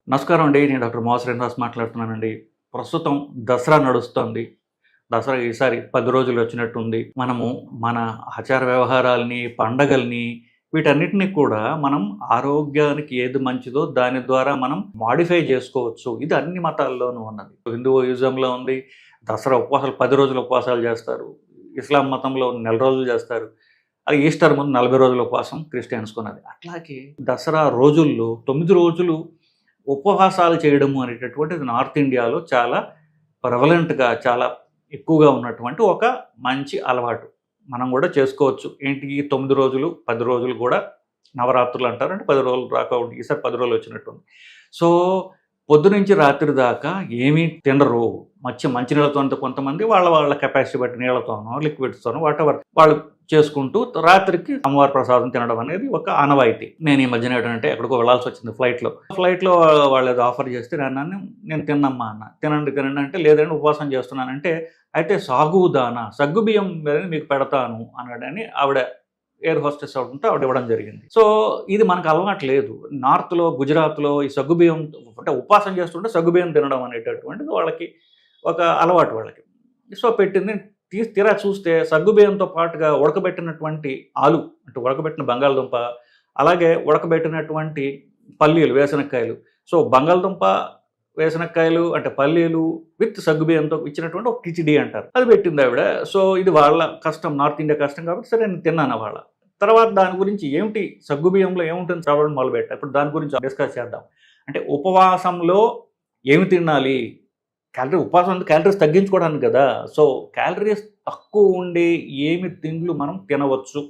నమస్కారం అండి. నేను డాక్టర్ మోహన్ శ్రీనివాస్ మాట్లాడుతున్నానండి. ప్రస్తుతం దసరా నడుస్తోంది. దసరా ఈసారి 10 రోజులు వచ్చినట్టుంది. మనము మన ఆచార వ్యవహారాల్ని, పండగల్ని వీటన్నిటిని కూడా మనం ఆరోగ్యానికి ఏది మంచిదో దాని ద్వారా మనం మోడిఫై చేసుకోవచ్చు. ఇది అన్ని మతాల్లోనూ ఉన్నది. హిందూయిజంలో ఉంది. దసరా ఉపవాసాలు 10 రోజులు ఉపవాసాలు చేస్తారు. ఇస్లాం మతంలో నెల రోజులు చేస్తారు. అది ఈస్టర్ ముందు 40 రోజుల ఉపవాసం క్రిస్టియన్స్‌కున్నది. అట్లాగే దసరా రోజుల్లో 9 రోజులు ఉపవాసాలు చేయడము అనేటటువంటిది నార్త్ ఇండియాలో చాలా ప్రెవలెంట్‌గా, చాలా ఎక్కువగా ఉన్నటువంటి ఒక మంచి అలవాటు. మనం కూడా చేసుకోవచ్చు. ఏంటి ఈ 9 రోజులు, 10 రోజులు కూడా నవరాత్రులు అంటారు. అంటే 10 రోజులు దాకా ఈసారి 10 రోజులు వచ్చినట్టుంది. సో, పొద్దునుంచి రాత్రి దాకా ఏమీ తినరు. మంచినీళ్ళతో కొంతమంది వాళ్ళ వాళ్ళ కెపాసిటీ బట్టి నీళ్ళతోనో, లిక్విడ్స్‌తోనో వాటెవర్ వాళ్ళు చేసుకుంటూ రాత్రికి అమ్మవారి ప్రసాదం తినడం అనేది ఒక ఆనవాయితీ. నేను ఈ మధ్యన ఏంటంటే ఎక్కడికో వెళ్ళాల్సొచ్చింది ఫ్లైట్‌లో వాళ్ళేదో ఆఫర్ చేస్తే నేనన్నాను, "నేను తిననమ్మా" అన్నా. "తినండి" అంటే, "లేదండి ఉపవాసం చేస్తున్నానంటే" అయితే సాగుదానా సగ్గుబియ్యం అనేది మీకు పెడతాను అన్నాడని ఆవిడ ఎయిర్ హోస్టెస్ ఉంటే ఆవిడ ఇవ్వడం జరిగింది. సో ఇది మనకు అలవాటు లేదు. నార్త్‌లో, గుజరాత్‌లో ఈ సగ్గుబియ్యం అంటే ఉపవాసం చేస్తుంటే సగ్గుబియ్యం తినడం అనేటటువంటిది వాళ్ళకి ఒక అలవాటు వాళ్ళకి. సో పెట్టింది. తీరా చూస్తే సగ్గుబియ్యంతో పాటుగా ఉడకబెట్టినటువంటి ఆలు అంటే ఉడకబెట్టిన బంగాళదుంప, అలాగే ఉడకబెట్టినటువంటి పల్లీలు, వేరుశనక్కాయలు. సో బంగాళదుంప, వేరుశనక్కాయలు అంటే పల్లీలు విత్ సగ్గుబియ్యంతో ఇచ్చినటువంటి ఒక కిచిడి అంటారు. అది పెట్టింది ఆవిడ. సో ఇది వాళ్ళ కష్టం, నార్త్ ఇండియా కష్టం కాబట్టి సరే నేను తిన్నాను వాళ్ళ. తర్వాత దాని గురించి ఏమిటి సగ్గుబియ్యంలో ఏముంటుంది చదవడం మొదలుపెట్టా. ఇప్పుడు దాని గురించి డిస్కస్ చేద్దాం. అంటే ఉపవాసంలో ఏమి తినాలి? ఉపవాసం క్యాలరీస్ తగ్గించుకోవడానికి కదా! సో క్యాలరీస్ తక్కువ ఉండే ఏమి తిండ్లు మనం తినవచ్చు.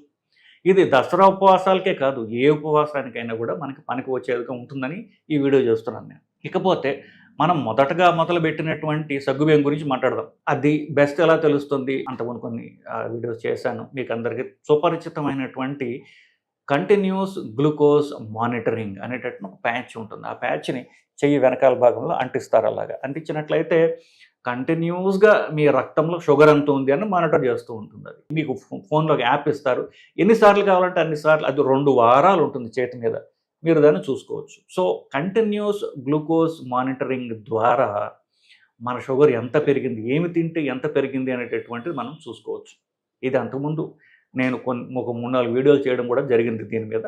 ఇది దసరా ఉపవాసాలకే కాదు, ఏ ఉపవాసానికైనా కూడా మనకి పనికి వచ్చేదిగా ఉంటుందని ఈ వీడియో చేస్తున్నాను నేను. ఇకపోతే మనం మొదటగా మొదలుపెట్టినటువంటి సగ్గుబియ్యం గురించి మాట్లాడదాం. అది బెస్ట్ ఎలా తెలుస్తుంది? అంతకుముందు కొన్ని వీడియోస్ చేశాను. మీకు అందరికీ సుపరిచితమైనటువంటి కంటిన్యూస్ గ్లూకోజ్ మానిటరింగ్ అనేటటువంటి ఒక ప్యాచ్ ఉంటుంది. ఆ ప్యాచ్‌ని చెయ్యి వెనకాల భాగంలో అంటిస్తారు. అలాగా అంటించినట్లయితే కంటిన్యూస్‌గా మీ రక్తంలో షుగర్ ఎంత ఉంది అని మానిటర్ చేస్తూ ఉంటుంది అది. మీకు ఫోన్‌లో యాప్ ఇస్తారు. ఎన్నిసార్లు కావాలంటే అన్నిసార్లు అది 2 వారాలు ఉంటుంది చేతి మీద. మీరు దాన్ని చూసుకోవచ్చు. సో కంటిన్యూస్ గ్లూకోజ్ మానిటరింగ్ ద్వారా మన షుగర్ ఎంత పెరిగింది, ఏమి తింటే ఎంత పెరిగింది అనేటటువంటిది మనం చూసుకోవచ్చు. ఇది అంతకుముందు నేను ఒక 3, 4 వీడియోలు చేయడం కూడా జరిగింది దీని మీద.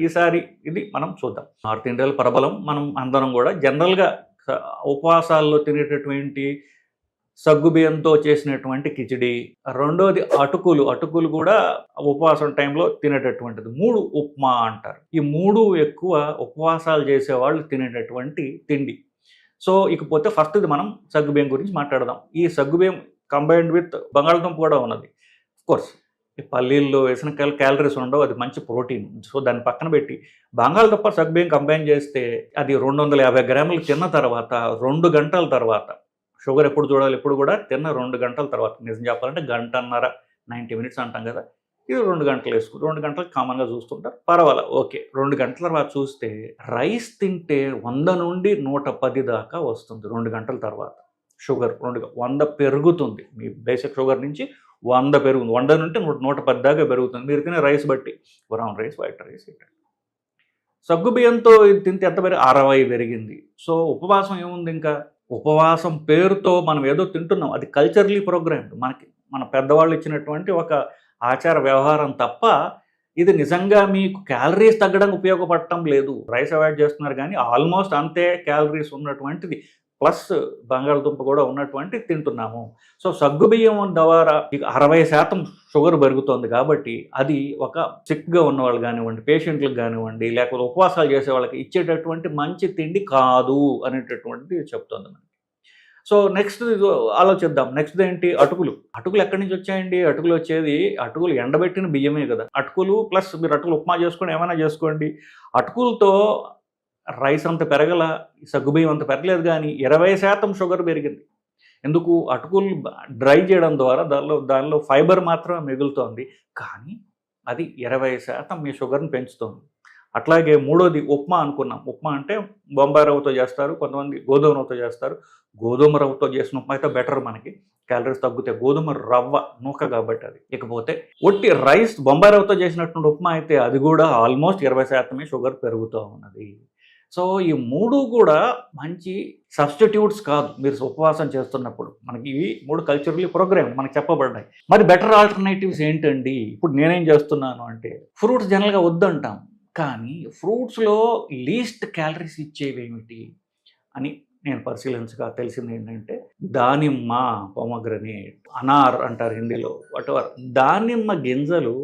ఈసారి ఇది మనం చూద్దాం. నార్త్ ఇండియాలో ప్రబలం. మనం అందరం కూడా జనరల్‌గా ఉపవాసాల్లో తినేటటువంటి సగ్గుబియ్యంతో చేసినటువంటి కిచిడి. రెండోది అటుకులు కూడా ఉపవాసం టైంలో తినేటటువంటిది. 3 ఉప్మా అంటారు. ఈ 3 ఎక్కువ ఉపవాసాలు చేసేవాళ్ళు తినేటటువంటి తిండి. సో ఇకపోతే ఫస్ట్‌ది మనం సగ్గుబియ్యం గురించి మాట్లాడదాం. ఈ సగ్గుబియ్యం కంబైన్డ్ విత్ బంగాళదుంప కూడా ఉన్నది. ఆఫ్‌కోర్స్ ఈ పల్లీల్లో వేసిన క్యాలరీస్ ఉండవు. అది మంచి ప్రోటీన్. సో దాన్ని పక్కన పెట్టి బంగాళదుంప సగ్గుబియ్యం కంబైన్ చేస్తే అది 250 గ్రాములు తిన్న తర్వాత 2 గంటల తర్వాత షుగర్ ఎప్పుడు చూడాలి? ఎప్పుడు కూడా తిన్న 2 గంటల తర్వాత. నిజం చెప్పాలంటే గంటన్నర 90 మినిట్స్ అంటాం కదా! ఇది 2 గంటలు 2 గంటలకు కామన్‌గా చూస్తుంటారు. పర్వాలేదు ఓకే. 2 గంటల తర్వాత చూస్తే రైస్ తింటే 100 నుండి 110 దాకా వస్తుంది 2 గంటల తర్వాత. షుగర్ 100 పెరుగుతుంది. మీ బేసిక్ షుగర్ నుంచి 100 పెరుగుతుంది. 100 నుండి 110 దాకా పెరుగుతుంది. మీరు తినే రైస్ బట్టి. బ్రౌన్ రైస్, వైట్ రైస్ ఇట్లా. సగ్గుబియ్యంతో ఇది తింటే ఎంత 60 పెరిగింది. సో ఉపవాసం ఏముంది ఇంకా? ఉపవాసం పేరుతో మనం ఏదో తింటున్నాం. అది కల్చరల్లీ ప్రోగ్రామ్డ్. మన పెద్దవాళ్ళు ఇచ్చినటువంటి ఒక ఆచార వ్యవహారం తప్ప ఇది నిజంగా మీకు క్యాలరీస్ తగ్గడానికి ఉపయోగపడటం లేదు. రైస్ అవాయిడ్ చేస్తున్నారు కానీ ఆల్మోస్ట్ అంతే క్యాలరీస్ ఉన్నటువంటిది ప్లస్ బంగాళదుంప కూడా ఉన్నటువంటి తింటున్నాము. సో సగ్గుబియ్యం ద్వారా 60% షుగర్ పెరుగుతోంది కాబట్టి అది ఒక సిక్‌గా ఉన్నవాళ్ళు కానివ్వండి, పేషెంట్‌లకు కానివ్వండి, లేకపోతే ఉపవాసాలు చేసే వాళ్ళకి ఇచ్చేటటువంటి మంచి తిండి కాదు అనేటటువంటిది చెప్తోంది మనకి. సో నెక్స్ట్ ఆలోచిద్దాం. నెక్స్ట్ ఏంటి? అటుకులు ఎక్కడి నుంచి వచ్చాయండి? అటుకులు ఎండబెట్టిన బియ్యమే కదా! అటుకులు ప్లస్ మీరు అటుకులు ఉప్మా చేసుకోండి, ఏమైనా చేసుకోండి. అటుకులతో రైస్ అంత పెరగల, సగ్గుబియ్యం అంత పెరగలేదు గానీ 20% షుగర్ పెరిగింది. ఎందుకు? అటుకులు డ్రై చేయడం ద్వారా దానిలో ఫైబర్ మాత్రమే మిగులుతోంది. కానీ అది 20% మీ షుగర్‌ని పెంచుతోంది. అట్లాగే మూడోది ఉప్మా అనుకున్నాం. ఉప్మా అంటే బొంబాయి రవ్వతో చేస్తారు. కొంతమంది గోధుమ రవ్వతో చేస్తారు. గోధుమ రవ్వతో చేసిన ఉప్మా అయితే బెటర్ మనకి. క్యాలరీస్ తగ్గుతాయి. గోధుమ రవ్వ నూక కాబట్టి అది. ఇకపోతే ఒట్టి రైస్ బొంబాయి రవ్వతో చేసినటువంటి ఉప్మా అయితే అది కూడా ఆల్మోస్ట్ 20% షుగర్ పెరుగుతూ ఉన్నది. సో ఈ 3 కూడా మంచి సబ్స్టిట్యూట్స్ కాదు మీరు ఉపవాసం చేస్తున్నప్పుడు. మనకి ఇవి 3 కల్చరల్లీ ప్రోగ్రామ్ మనకు చెప్పబడ్డాయి. మరి బెటర్ ఆల్టర్నేటివ్స్ ఏంటండి? ఇప్పుడు నేనేం చేస్తున్నాను అంటే ఫ్రూట్స్ జనరల్‌గా వద్దంటాం. కానీ ఫ్రూట్స్‌లో లీస్ట్ క్యాలరీస్ ఇచ్చేవేమిటి అని నేను పరిశీలించగా తెలిసిందేంటంటే దానిమ్మ, పొమగ్రనేట్, అనార్ అంటారు హిందీలో వాటెవర్. దానిమ్మ గింజలు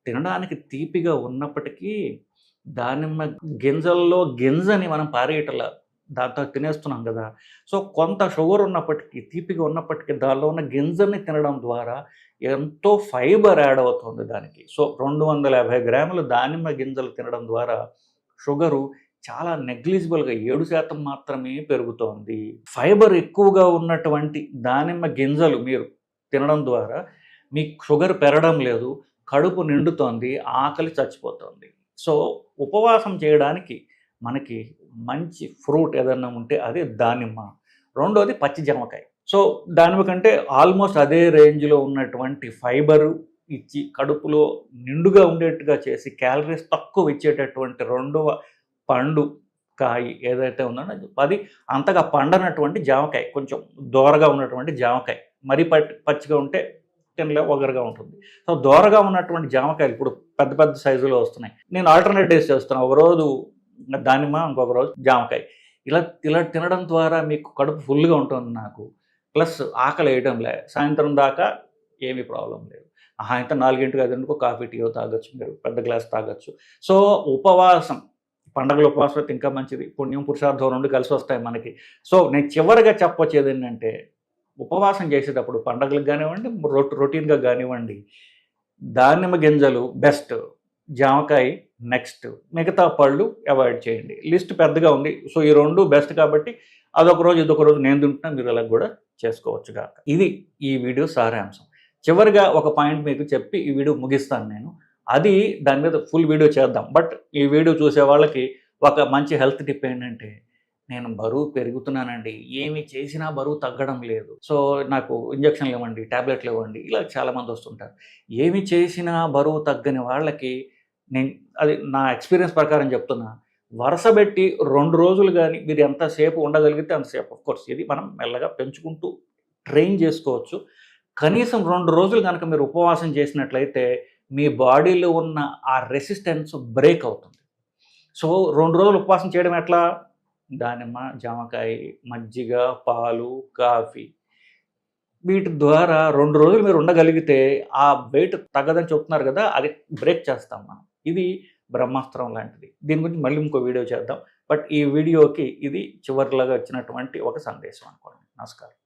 తినడానికి తీపిగా ఉన్నప్పటికీ దానిమ్మ గింజల్లో గింజని మనం పారేయటంలా దాంతో తినేస్తున్నాం కదా. సో కొంత షుగర్ ఉన్నప్పటికీ, తీపిగా ఉన్నప్పటికీ దానిలో ఉన్న గింజని తినడం ద్వారా ఎంతో ఫైబర్ యాడ్ అవుతుంది దానికి. సో 250 గ్రాముల దానిమ్మ గింజలు తినడం ద్వారా షుగరు చాలా నెగ్లిజిబుల్‌గా 7% మాత్రమే పెరుగుతోంది. ఫైబర్ ఎక్కువగా ఉన్నటువంటి దానిమ్మ గింజలు మీరు తినడం ద్వారా మీకు షుగర్ పెరగడం లేదు, కడుపు నిండుతోంది, ఆకలి చచ్చిపోతుంది. సో ఉపవాసం చేయడానికి మనకి మంచి ఫ్రూట్ ఏదన్నా ఉంటే అది దానిమ్మ. రెండోది పచ్చి జామకాయ. సో దానిమ్మ కంటే ఆల్మోస్ట్ అదే రేంజ్‌లో ఉన్నటువంటి ఫైబరు ఇచ్చి కడుపులో నిండుగా ఉండేట్టుగా చేసి క్యాలరీస్ తక్కువ ఇచ్చేటటువంటి రెండవ పండు కాయ ఏదైతే ఉందో అది అంతగా పండనటువంటి జామకాయ, కొంచెం దోరగా ఉన్నటువంటి జామకాయ. మరీ పచ్చిగా ఉంటే తినలే వగరుగా ఉంటుంది. సో దోరగా ఉన్నటువంటి జామకాయలు ఇప్పుడు పెద్ద పెద్ద సైజులో వస్తున్నాయి. నేను ఆల్టర్నేటివ్స్ చేస్తున్నాను. ఒకరోజు దానిమ్మ, ఇంకొక రోజు జామకాయ. ఇలా ఇలా తినడం ద్వారా మీకు కడుపు ఫుల్గా ఉంటుంది నాకు, ప్లస్ ఆకలి వేయడంలే. సాయంత్రం దాకా ఏమీ ప్రాబ్లం లేదు. ఇంత 4కి 5కు కాఫీ టీయో తాగొచ్చు, మీరు పెద్ద గ్లాస్ తాగొచ్చు. సో ఉపవాసం, పండగల ఉపవాసం అయితే ఇంకా మంచిది. పుణ్యం పురుషార్థం 2 కలిసి వస్తాయి మనకి. సో నేను చివరిగా చెప్పొచ్చేది ఏంటంటే ఉపవాసం చేసేటప్పుడు పండగలకు కానివ్వండి, రొటీన్గా కానివ్వండి, దానిమ్మ గింజలు బెస్ట్, జామకాయ నెక్స్ట్, మిగతా పళ్ళు అవాయిడ్ చేయండి. లిస్ట్ పెద్దగా ఉంది. సో ఈ 2 బెస్ట్ కాబట్టి అదొక రోజు ఇదొక రోజు నేను తింటున్నా, మీరు అలా కూడా చేసుకోవచ్చు కాక. ఇది ఈ వీడియో సారాంశం. చివరిగా ఒక పాయింట్ మీకు చెప్పి ఈ వీడియో ముగిస్తాను నేను. అది దాని మీద ఫుల్ వీడియో చేద్దాం. బట్ ఈ వీడియో చూసే వాళ్ళకి ఒక మంచి హెల్త్ టిప్ ఏంటంటే, నేను బరువు పెరుగుతున్నానండి, ఏమి చేసినా బరువు తగ్గడం లేదు, సో నాకు ఇంజక్షన్లు ఇవ్వండి, ట్యాబ్లెట్లు ఇవ్వండి, ఇలా చాలామంది వస్తుంటారు. ఏమి చేసినా బరువు తగ్గని వాళ్ళకి నేను అది నా ఎక్స్పీరియన్స్ ప్రకారం చెప్తున్నా, వరుసబెట్టి 2 రోజులు కానీ మీరు ఎంతసేపు ఉండగలిగితే అంతసేపు. ఆఫ్కోర్స్ ఇది మనం మెల్లగా పెంచుకుంటూ ట్రైన్ చేసుకోవచ్చు. కనీసం 2 రోజులు కనుక మీరు ఉపవాసం చేసినట్లయితే మీ బాడీలో ఉన్న ఆ రెసిస్టెన్స్ బ్రేక్ అవుతుంది. సో 2 రోజులు ఉపవాసం చేయడం ఎట్లా? దానిమ్మ, జామకాయ, మజ్జిగ, పాలు, కాఫీ, వీటి ద్వారా 2 రోజులు మీరు ఉండగలిగితే ఆ వెయిట్ తగ్గదని చెప్తున్నారు కదా, అది బ్రేక్ చేస్తాం మనం. ఇది బ్రహ్మాస్త్రం లాంటిది. దీని గురించి మళ్ళీ ఇంకో వీడియో చేద్దాం. బట్ ఈ వీడియోకి ఇది చివరిలాగా వచ్చినటువంటి ఒక సందేశం అనుకోండి. నమస్కారం.